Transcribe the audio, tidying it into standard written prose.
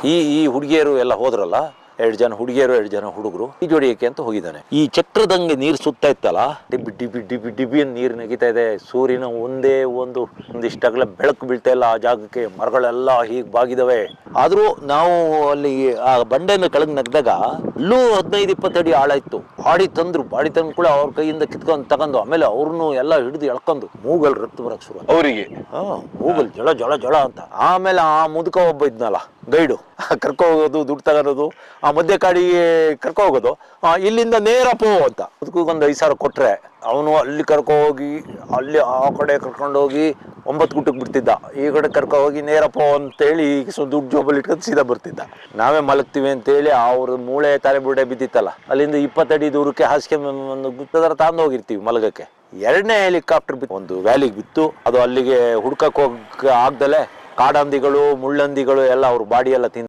ಈ ಹುಡುಗಿಯರು ಎಲ್ಲ ಹೋದ್ರಲ್ಲ, 2 ಜನ ಹುಡುಗಿಯರು 2 ಜನ ಹುಡುಗರು ಈಜೊಡಿಯಕ್ಕೆ ಅಂತ ಹೋಗಿದ್ದಾನೆ. ಈ ಚಕ್ರದಂಗೆ ನೀರು ಸುತ್ತಾ ಇತ್ತಲ್ಲ, ಡಿಬಿ ಡಿಬಿ ಡಿಬಿ ಡಿಬಿ ಅಂತ ನೀರು ನೆಗಿತಾ ಇದೆ. ಸೂರ್ಯನ ಒಂದಿಷ್ಟಾಗಲೇ ಬೆಳಕು ಬೀಳ್ತಾ ಇಲ್ಲ ಆ ಜಾಗಕ್ಕೆ. ಮರಗಳೆಲ್ಲ ಹೀಗೆ ಬಾಗಿದಾವೆ. ಆದ್ರೂ ನಾವು ಅಲ್ಲಿ ಆ ಬಂಡೆನ ಕೆಳಗೆ ನಗ್ದಾಗ ಅಲ್ಲೂ 15-20 ಅಡಿ ಆಳ ಇತ್ತು. ಬಾಡಿ ತಂದು ಕೂಡ ಅವ್ರ ಕೈಯಿಂದ ಕಿತ್ಕೊಂಡು ತಗೊಂಡು, ಆಮೇಲೆ ಅವ್ರನ್ನು ಎಲ್ಲ ಹಿಡಿದು ಎಳ್ಕೊಂಡು ಮೂಗಲ್ ರಕ್ತ ಬರಕ್ ಶುರು ಅವರಿಗೆ. ಮೂಗಲ್ ಜಳ ಜಳ ಜಳ ಅಂತ. ಆಮೇಲೆ ಆ ಮುದುಕ ಒಬ್ಬ ಇದ್ನಲ್ಲ ಗೈಡು, ಕರ್ಕೊ ಹೋಗೋದು, ದುಡ್ಡು ತಗೊಳೋದು, ಆ ಮಧ್ಯ ಕಾಡಿಗೆ ಕರ್ಕೊ ಹೋಗೋದು. ಇಲ್ಲಿಂದ ನೇರ ಪೋ ಅಂತ ಅದಕ್ಕೊಂದು 5,000 ಕೊಟ್ರೆ ಅವನು ಅಲ್ಲಿ ಕರ್ಕೊ ಹೋಗಿ ಅಲ್ಲಿ ಆ ಕಡೆ ಕರ್ಕೊಂಡೋಗಿ 9 ಗುಟ್ಟಕ್ಕೆ ಬಿಡ್ತಿದ್ದ. ಈ ಕಡೆ ಕರ್ಕೊ ಹೋಗಿ ನೇರ ಪೋ ಅಂತೇಳಿ ದುಡ್ಡು ಜೋಬಲ್ಲಿ ಇಟ್ಕೊಂಡು ಸೀದಾ ಬರ್ತಿದ್ದ. ನಾವೇ ಮಲಗ್ತೀವಿ ಅಂತೇಳಿ ಅವ್ರ ಮೂಳೆ ತಲೆ ಬುಡೆ ಬಿದ್ದಿತ್ತಲ್ಲ, ಅಲ್ಲಿಂದ 20 ಅಡಿ ದೂರಕ್ಕೆ ಹಾಸಿಗೆ ಒಂದು ಗುತ್ತದರ ತಂದು ಹೋಗಿರ್ತೀವಿ ಮಲಗಕ್ಕೆ. 2ನೇ ಹೆಲಿಕಾಪ್ಟರ್ ಒಂದು ವ್ಯಾಲಿಗೆ ಬಿತ್ತು. ಅದು ಅಲ್ಲಿಗೆ ಹುಡ್ಕಕ್ಕೆ ಆಗ್ದಲೆ ಕಾಡಂದಿಗಳು ಮುಳ್ಳಂದಿಗಳು ಎಲ್ಲ ಅವ್ರ ಬಾಡಿ ಎಲ್ಲ ತಿಂದು